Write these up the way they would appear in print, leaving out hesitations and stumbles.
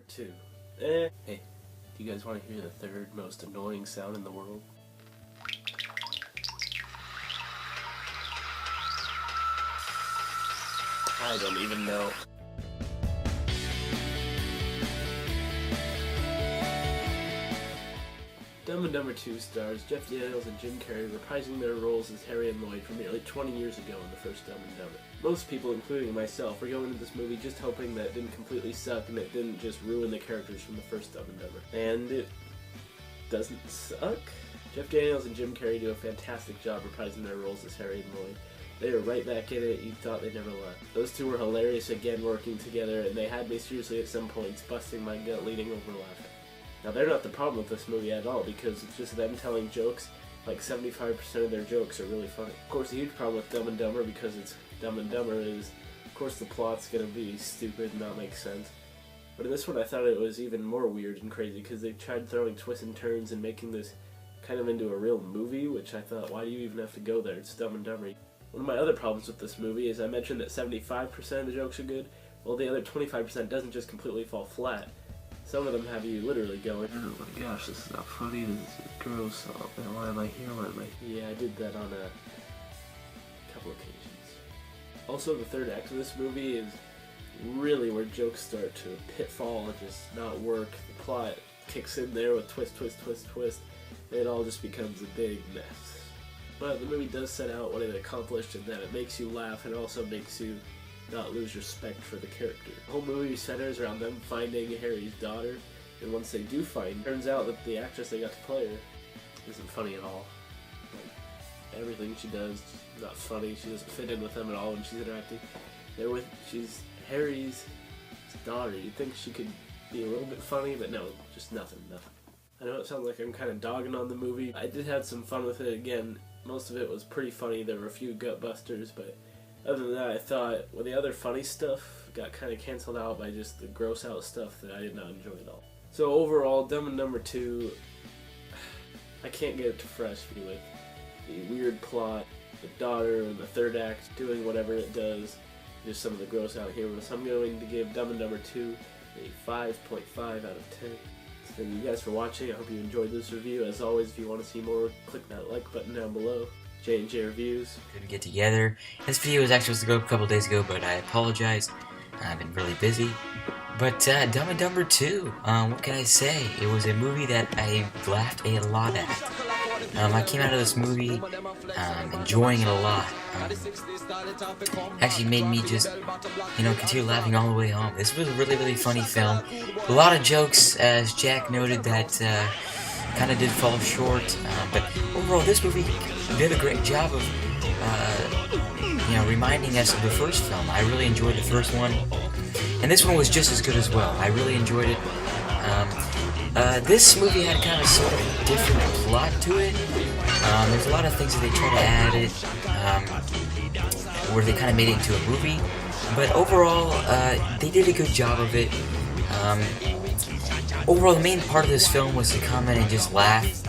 2. Hey, do you guys want to hear the third most annoying sound in the world? I don't even know. Dumb and Dumber 2 stars Jeff Daniels and Jim Carrey reprising their roles as Harry and Lloyd from nearly 20 years ago in the first Dumb and Dumber. Most people, including myself, were going into this movie just hoping that it didn't completely suck and it didn't just ruin the characters from the first Dumb and Dumber. And it doesn't suck. Jeff Daniels and Jim Carrey do a fantastic job reprising their roles as Harry and Lloyd. They were right back in it, you thought they'd never left. Those two were hilarious again working together, and they had me seriously at some points, busting my gut leaning over laughing. Now they're not the problem with this movie at all, because it's just them telling jokes. Like 75% of their jokes are really funny. Of course, the huge problem with Dumb and Dumber, because it's Dumb and Dumber, is of course the plot's gonna be stupid and not make sense. But in this one I thought it was even more weird and crazy, because they tried throwing twists and turns and making this kind of into a real movie, which I thought, why do you even have to go there? It's Dumb and Dumber. One of my other problems with this movie is I mentioned that 75% of the jokes are good. Well, the other 25% doesn't just completely fall flat. Some of them have you literally going, oh my gosh, this is not funny, this is gross, oh man, why am I here, why am I here? Yeah, I did that on a couple occasions. Also, the third act of this movie is really where jokes start to pitfall and just not work. The plot kicks in there with twist, twist, twist, twist, and it all just becomes a big mess. But the movie does set out what it accomplished, and that it makes you laugh and also makes you not lose respect for the character. The whole movie centers around them finding Harry's daughter, and once they do find her, it turns out that the actress they got to play her isn't funny at all. Like, everything she does is not funny. She doesn't fit in with them at all when she's interacting. She's Harry's daughter. You'd think she could be a little bit funny, but no, just nothing. I know it sounds like I'm kind of dogging on the movie. I did have some fun with it. Again, most of it was pretty funny. There were a few gut busters, but other than that, I thought the other funny stuff got kind of canceled out by just the gross out stuff that I did not enjoy at all. So overall, Dumb and Dumber 2, I can't get it to fresh me with the weird plot, the daughter, and the third act doing whatever it does, just some of the gross out humor. So I'm going to give Dumb and Dumber 2 a 5.5 out of 10. Thank you guys for watching. I hope you enjoyed this review. As always, if you want to see more, click that like button down below. J&J Reviews. Couldn't get together. This video was actually supposed to go up a couple days ago, but I apologize. I've been really busy. But Dumb and Dumber 2, what can I say? It was a movie that I laughed a lot at. I came out of this movie enjoying it a lot. Actually made me just, continue laughing all the way home. This was a really, really funny film. A lot of jokes, as Jack noted, that kind of did fall short. But overall, this movie did a great job of, reminding us of the first film. I really enjoyed the first one. And this one was just as good as well. I really enjoyed it. This movie had kind of sort of a different plot to it. There's a lot of things that they try to add it, where they kind of made it into a movie. But overall, they did a good job of it. Overall, the main part of this film was to come in and just laugh.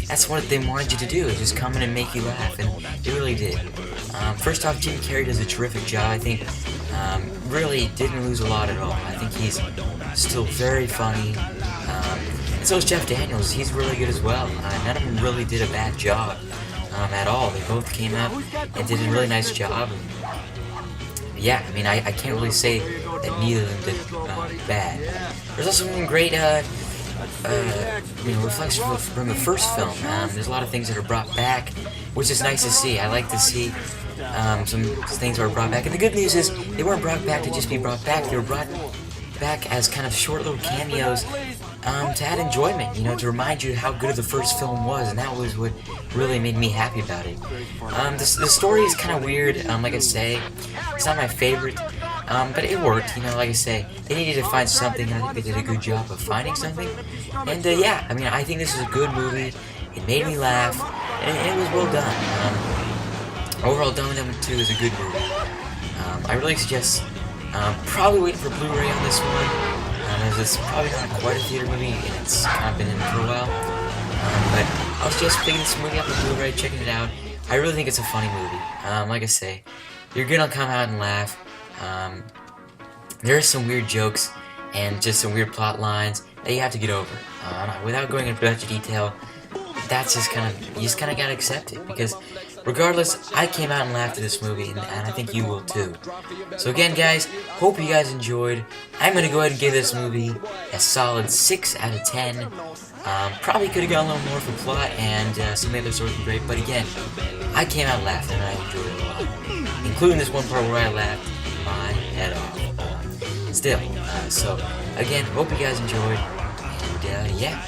That's what they wanted you to do, is just come in and make you laugh, and they really did. First off, Jim Carrey does a terrific job. I think really didn't lose a lot at all. I think he's still very funny. And so is Jeff Daniels. He's really good as well. None of them really did a bad job at all. They both came up and did a really nice job. And yeah, I mean, I can't really say that neither of them did bad. There's also some great reflections from the first film. There's a lot of things that are brought back, which is nice to see. I like to see some things are brought back. And the good news is they weren't brought back to just be brought back. They were brought back as kind of short little cameos to add enjoyment, to remind you how good the first film was, and that was what really made me happy about it. The story is kind of weird, like I say. It's not my favorite, but it worked, like I say. They needed to find something, and I think they did a good job of finding something. And yeah, I mean, I think this is a good movie. It made me laugh, and it was well done. Overall, Dumb and Dumber 2 is a good movie. I really suggest probably waiting for Blu-ray on this one, as it's probably not quite a theater movie, and it's kind of been in for a while. But I was just picking this movie up on Blu-ray, checking it out. I really think it's a funny movie. Like I say, you're gonna come out and laugh. There are some weird jokes, and just some weird plot lines that you have to get over. Without going into much detail, that's just you just kind of gotta accept it, because regardless, I came out and laughed at this movie, and I think you will too. So again, guys, hope you guys enjoyed. I'm gonna go ahead and give this movie a solid 6 out of 10. Probably could have gone a little more for plot and some other sources great, but again, I came out laughing and I enjoyed it a lot, including this one part where I laughed my head off. Still, so again, hope you guys enjoyed, and yeah,